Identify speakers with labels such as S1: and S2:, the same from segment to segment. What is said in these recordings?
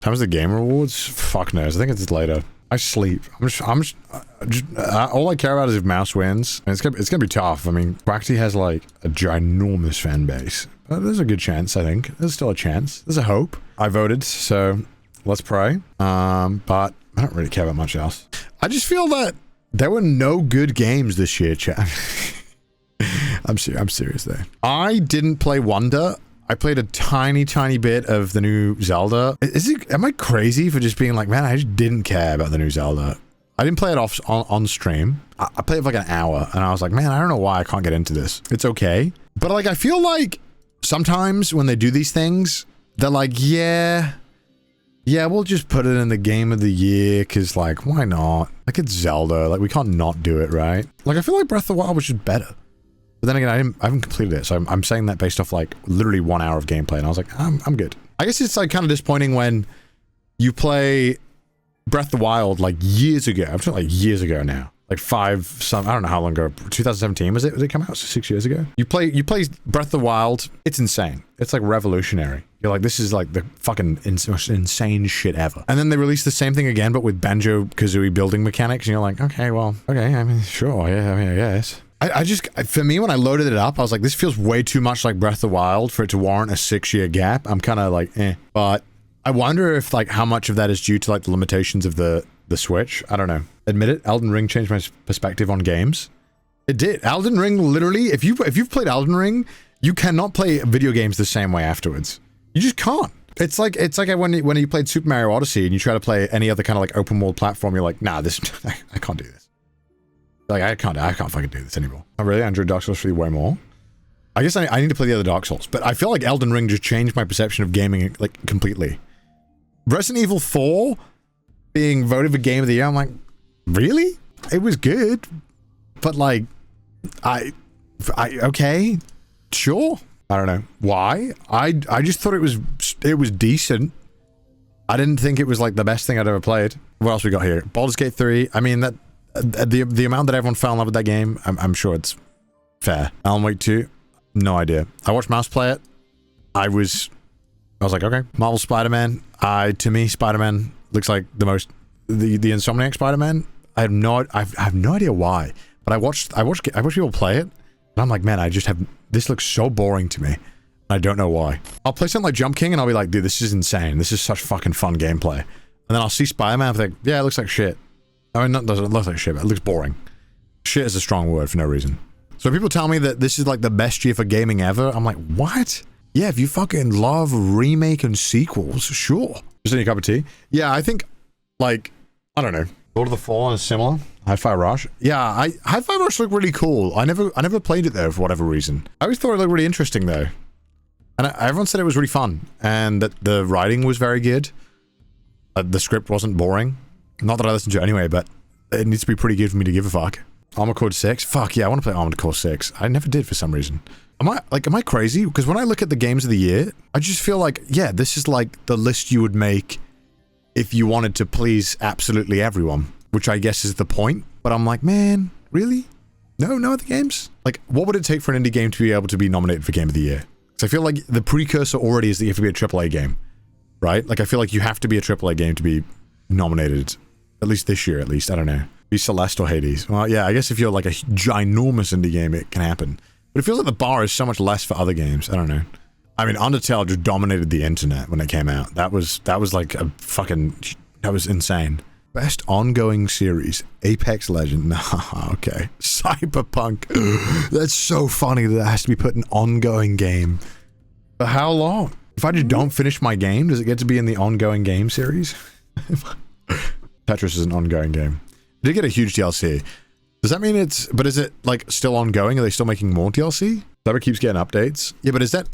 S1: Time's the game rewards? Fuck knows. I think it's later. I sleep. All I care about is if Mouse wins. And it's gonna be tough. I mean, Quackty has like a ginormous fan base. But there's a good chance, I think. There's still a chance. There's a hope. I voted, so let's pray. But I don't really care about much else. I just feel that there were no good games this year, chat. I'm serious though. I didn't play Wonder. I played a tiny bit of the new Zelda. Am I crazy for just being like, man, I just didn't care about the new Zelda. I didn't play it on stream. I played it for like an hour and I was like, man, I don't know why I can't get into this. It's okay. But like, I feel like sometimes when they do these things, they're like, yeah, we'll just put it in the game of the year. Cause like, why not? Like it's Zelda. Like we can't not do it, right? Like I feel like Breath of the Wild was just better. But then again, I haven't completed it, so I'm saying that based off like literally 1 hour of gameplay, and I was like, I'm good. I guess it's like kind of disappointing when you play Breath of the Wild like years ago. I'm talking like years ago now, like I don't know how long ago. 2017 was it? Did it come out 6 years ago? You play Breath of the Wild. It's insane. It's like revolutionary. You're like, this is like the fucking most insane shit ever. And then they release the same thing again, but with Banjo-Kazooie building mechanics, and you're like, okay, well, okay, I mean, sure, yeah, I mean, I guess. I just, for me, when I loaded it up, I was like, this feels way too much like Breath of the Wild for it to warrant a 6-year gap. I'm kind of like, eh. But I wonder if, like, how much of that is due to, like, the limitations of the Switch. I don't know. Admit it, Elden Ring changed my perspective on games. It did. Elden Ring, literally, if you've played Elden Ring, you cannot play video games the same way afterwards. You just can't. It's like when you played Super Mario Odyssey and you try to play any other kind of, like, open world platform, you're like, nah, I can't do this. Like, I can't fucking do this anymore. Oh, really? I enjoyed Dark Souls 3 way more. I guess I need to play the other Dark Souls, but I feel like Elden Ring just changed my perception of gaming, like, completely. Resident Evil 4 being voted for Game of the Year, I'm like, really? It was good, but, like, okay, sure. I don't know. Why? I just thought it was decent. I didn't think it was, like, the best thing I'd ever played. What else we got here? Baldur's Gate 3, I mean, that... The amount that everyone fell in love with that game, I'm sure it's fair. Alan Wake 2, no idea. I watched Mouse play it. I was like, okay. Marvel Spider-Man. To me, Spider-Man looks like the Insomniac Spider-Man. I have no idea why. But I watched people play it, and I'm like, man, this looks so boring to me. I don't know why. I'll play something like Jump King, and I'll be like, dude, this is insane. This is such fucking fun gameplay. And then I'll see Spider-Man, and I'm like, yeah, it looks like shit. I mean, it doesn't look like shit, but it looks boring. Shit is a strong word for no reason. So people tell me that this is like the best year for gaming ever. I'm like, what? Yeah, if you fucking love remake and sequels, sure. Just any cup of tea? Yeah, I think, like, I don't know. Lord of the Fallen is similar. Hi-Fi Rush. Yeah, Hi-Fi Rush looked really cool. I never played it though for whatever reason. I always thought it looked really interesting though. And everyone said it was really fun. And that the writing was very good. The script wasn't boring. Not that I listen to it anyway, but it needs to be pretty good for me to give a fuck. Armored Core 6? Fuck yeah, I want to play Armored Core 6. I never did for some reason. Am I crazy? Because when I look at the games of the year, I just feel like, yeah, this is like the list you would make if you wanted to please absolutely everyone, which I guess is the point. But I'm like, man, really? No other games? Like, what would it take for an indie game to be able to be nominated for Game of the Year? Because I feel like the precursor already is that you have to be a AAA game, right? Like, I feel like you have to be a AAA game to be nominated. At least this year, at least. I don't know. Be Celeste or Hades. Well, yeah, I guess if you're like a ginormous indie game, it can happen. But it feels like the bar is so much less for other games. I don't know. I mean, Undertale just dominated the internet when it came out. That was like a fucking... That was insane. Best ongoing series. Apex Legends. Nah, okay. Cyberpunk. That's so funny that it has to be put in ongoing game. For how long? If I just don't finish my game, does it get to be in the ongoing game series? Tetris is an ongoing game. It did get a huge DLC. Does that mean but is it like still ongoing? Are they still making more DLC? Cyber keeps getting updates. Yeah, but is that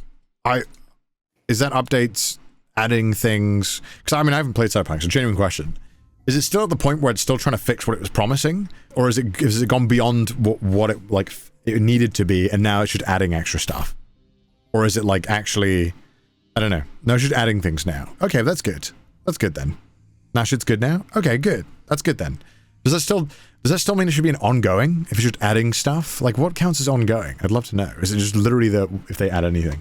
S1: updates adding things? Because I mean, I haven't played Cyberpunk, so genuine question. Is it still at the point where it's still trying to fix what it was promising? Or has it gone beyond what it like it needed to be and now it's just adding extra stuff? Or is it like actually, I don't know. No, it's just adding things now. Okay, that's good. That's good then. Now shit's good now? Okay, good. That's good then. Does that still mean it should be an ongoing? If it's just adding stuff? Like, what counts as ongoing? I'd love to know. Is it just literally if they add anything?